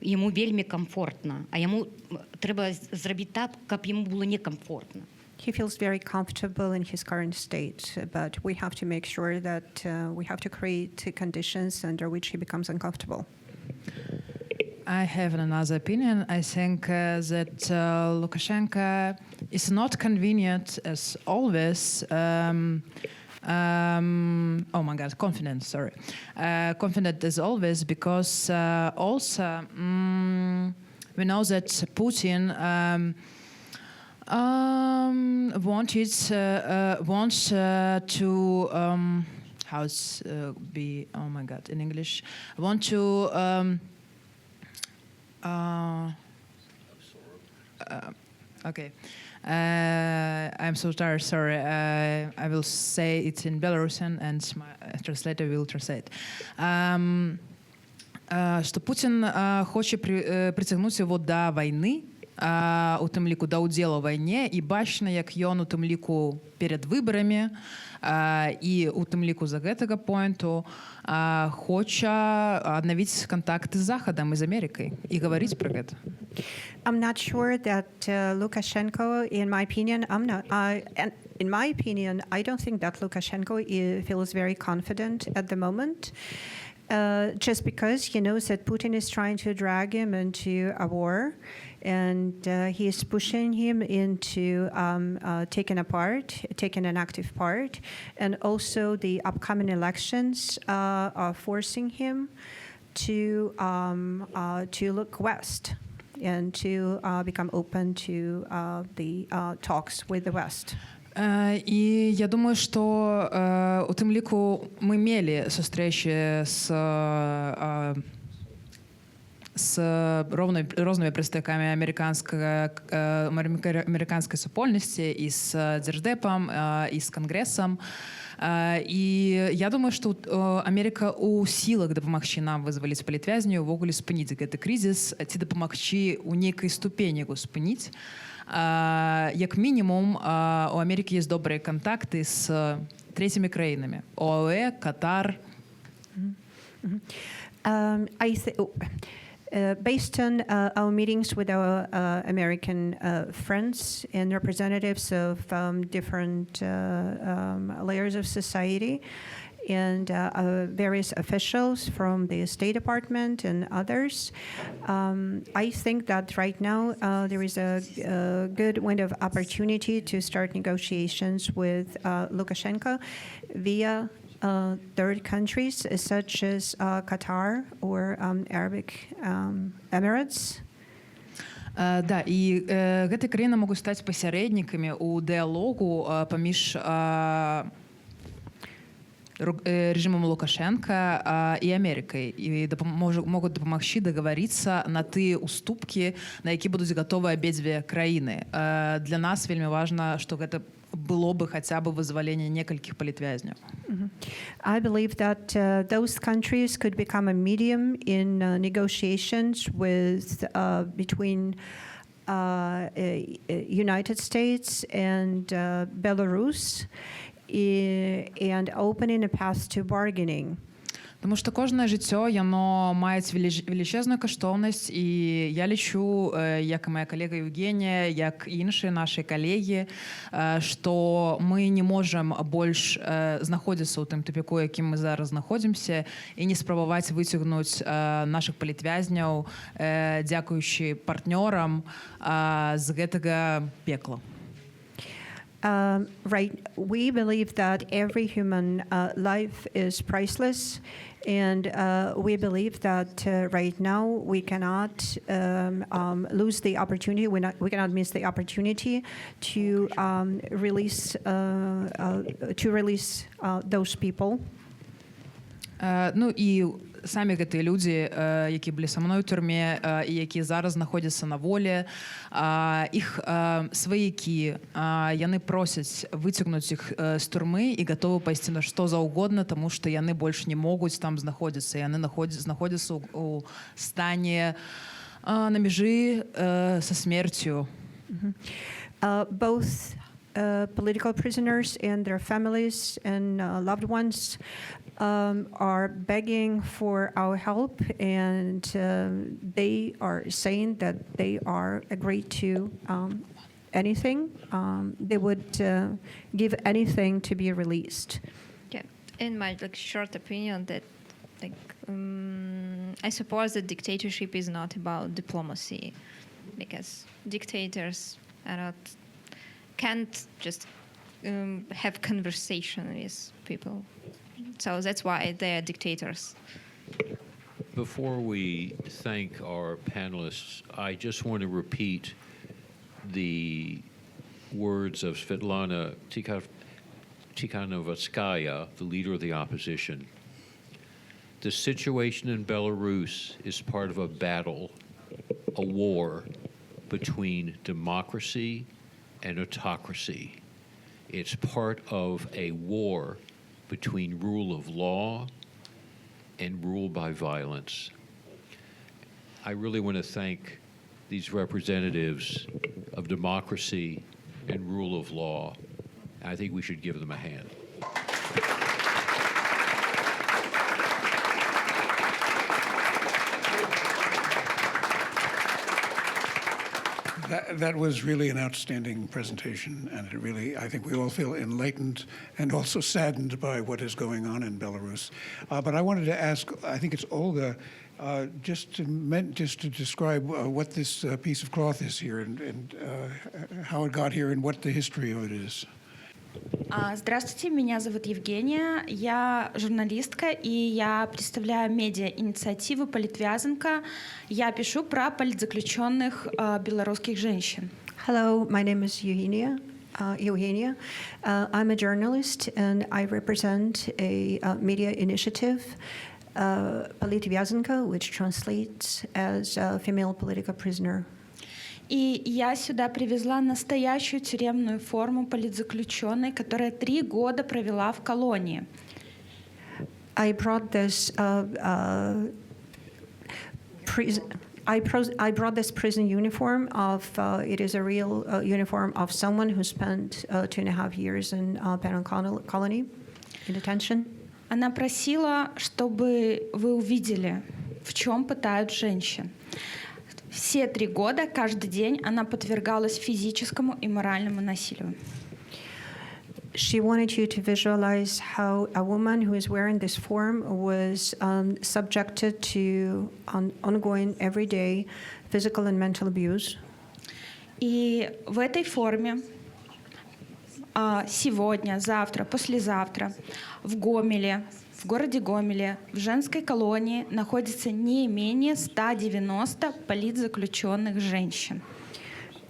Speaker 7: Яму вельмі комфортна, а яму трэба зрабіць так, каб яму было некомфортна.
Speaker 6: He feels very comfortable in his current state, but we have to make sure that we have to create conditions under which he becomes uncomfortable.
Speaker 4: I have another opinion. I think that Lukashenko it's not convenient as always. Oh my God, confident, sorry. Confident as always because also we know that Putin wants to how it's be, oh my God, in English, want to okay. I'm so tired, sorry. I will say it in Belarusian and my translator will translate. Что Путин хоче притягнуць его да вайны, у тым ліку да ўдзелу ў вайне, і бачна, як ён у тым ліку перад выбарамі і у тым ліку за гэтага поінту хоча аднавіць контакты з Захадам і з Амерыкай і гаварыць пра гэта.
Speaker 6: I'm not sure that Lukashenko, in my opinion, in my opinion, I don't think that Lukashenko feels very confident at the moment. Just because he knows that Putin is trying to drag him into a war, and he is pushing him into taking an active part, and also the upcoming elections are forcing him to look west and to become open to the talks with the West.
Speaker 4: І я думаю, што у тым ліку мы мелі сустрэчы з рознымі прадстаўнікамі амерыканскай супольнасці і з дзярждэпам, і з кангрэсам. І я думаю, што Амерыка ў сілах дапамагчы нам вызваліць палітвязняў, увогуле спыніць гэты крызіс, ці дапамагчы ў нейкай ступені яго спыніць. Як мінімум, у Амерыкі есть добрыя контакты з трэцімі краінамі. ОАЭ, Катар.
Speaker 6: Based on our meetings with our American friends and representatives of different layers of society, and various officials from the State Department and others, I think that right now there is a good window of opportunity to start negotiations with Lukashenko via third countries such as Qatar or Arabic Emirates.
Speaker 4: Да, і гэтыя краіны могуць стаць пасярэднікамі ў дыалогу паміж режимом Лукашенко і Америкой, і могуць дапамагчы дагаварыцца на тыя уступкі, на які будуць гатовы абедзве краіны. Для нас вельмі важна, што гэта было бы хаця бы вызваленне некалькіх палітвязняў.
Speaker 6: I believe that those countries could become a medium in negotiations with between United States and Belarus, and opening a path to bargaining.
Speaker 4: Тому што кожнае жыццё, яно мае велічезную каштоўнасць, і я лічу, як і моя калега Евгенія, як і іншыя нашы калегі, што мы не можам больш знаходзіцца ў тым тупіку, якім мы зараз знаходзімся, і не спрабаваць выцягнуць нашых палітвязняў, дзякуючы партнёрам з гэтага пекла.
Speaker 6: Right, we believe that every human life is priceless, and we believe that right now we cannot lose the opportunity. We cannot miss the opportunity to release those people.
Speaker 4: Ну і самі гэтыя людзі, які былі са мной у турме і якія зараз знаходзяцца на волі, іх сваякі, яны просяць выцягнуць іх з турмы і гатовы пайсці на што заўгодна, таму што яны больш не могуць там знаходзіцца. Яны знаходзяцца ў стане на мяжы са смерцю.
Speaker 6: Both political prisoners and their families and loved ones are begging for our help, and they are saying that they are agreed to anything. They would give anything to be released.
Speaker 5: Yeah, in my short opinion, that I suppose that dictatorship is not about diplomacy, because dictators are not can't just have conversation with people. So that's why they are dictators.
Speaker 3: Before we thank our panelists, I just want to repeat the words of Svetlana Tikhanovskaya, the leader of the opposition. The situation in Belarus is part of a battle, a war between democracy and autocracy. It's part of a war between rule of law and rule by violence. I really want to thank these representatives of democracy and rule of law. I think we should give them a hand.
Speaker 1: That was really an outstanding presentation, and it really, I think we all feel enlightened and also saddened by what is going on in Belarus. But I wanted to ask, I think it's Olga, just to describe what this piece of cloth is here and how it got here and what the history of it is.
Speaker 14: Здравствуйте, меня зовут Евгения, я журналистка, и я представляю медиа-инициативу «Политвязанка». Я пишу про политзаключенных белорусских женщин.
Speaker 6: Hello, my name is Eugenia. I'm a journalist, and I represent a media initiative, Политвязанка, which translates as female political prisoner.
Speaker 14: И я сюда привезла настоящую тюремную форму политзаключенной, которая 3 года провела в колонии.
Speaker 6: I brought this prison uniform of it is a real uniform of someone who spent 2.5 years in penal colony in detention.
Speaker 14: Она просила, чтобы вы увидели, в чем пытают женщин. Все 3 года, каждый день она подвергалась физическому и моральному насилию.
Speaker 6: She wanted you to visualize how a woman who is wearing this form was subjected to ongoing, everyday physical and mental abuse.
Speaker 14: И в этой форме сегодня, завтра, послезавтра в Гомеле, в городе Гомеле, в женской колонии находится не менее 190 политзаключенных женщин.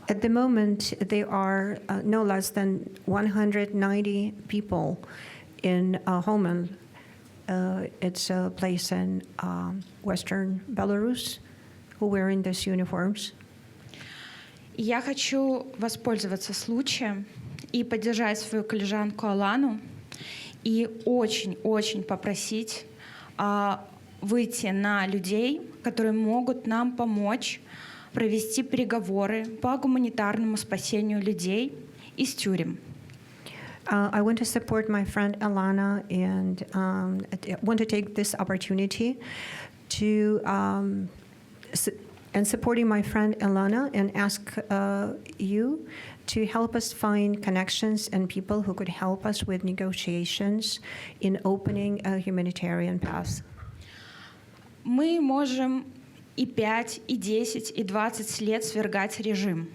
Speaker 6: At the moment, there are no less than 190 people in Homen. It's a place in western Belarus who are wearing these uniforms.
Speaker 14: Я хочу воспользоваться случаем и поддержать свою коллежанку Алану и очень попросить выйти на людей, которые могут нам помочь провести переговоры по гуманитарному спасению людей из тюрем.
Speaker 6: I want to support my friend Alana and want to take this opportunity to and supporting my friend Alana and ask you to help us find connections and people who could help us with negotiations in opening a humanitarian path.
Speaker 14: Мы можем и 5, и 10, и 20 лет свергать режим.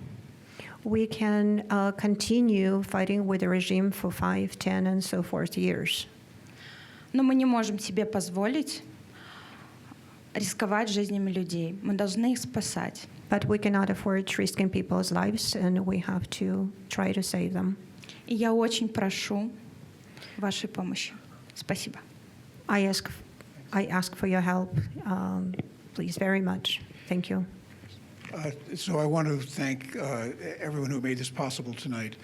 Speaker 6: We can continue fighting with the regime for 5, 10, and so forth years.
Speaker 14: Но мы не можем себе позволить рисковать жизнями людей. Мы должны их спасать.
Speaker 6: But we cannot afford risking people's lives, and we have to try to save them.
Speaker 14: И я очень прошу вашей помощи. Спасибо.
Speaker 6: I ask for your help, please, very much. Thank you.
Speaker 1: So I want to thank everyone who made this possible tonight.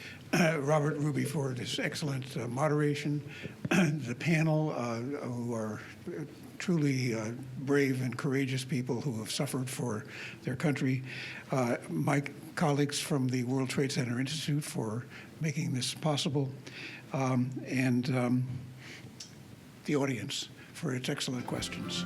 Speaker 1: Robert Ruby for this excellent moderation, the panel who are truly brave and courageous people who have suffered for their country, my colleagues from the World Trade Center Institute for making this possible, and the audience for its excellent questions.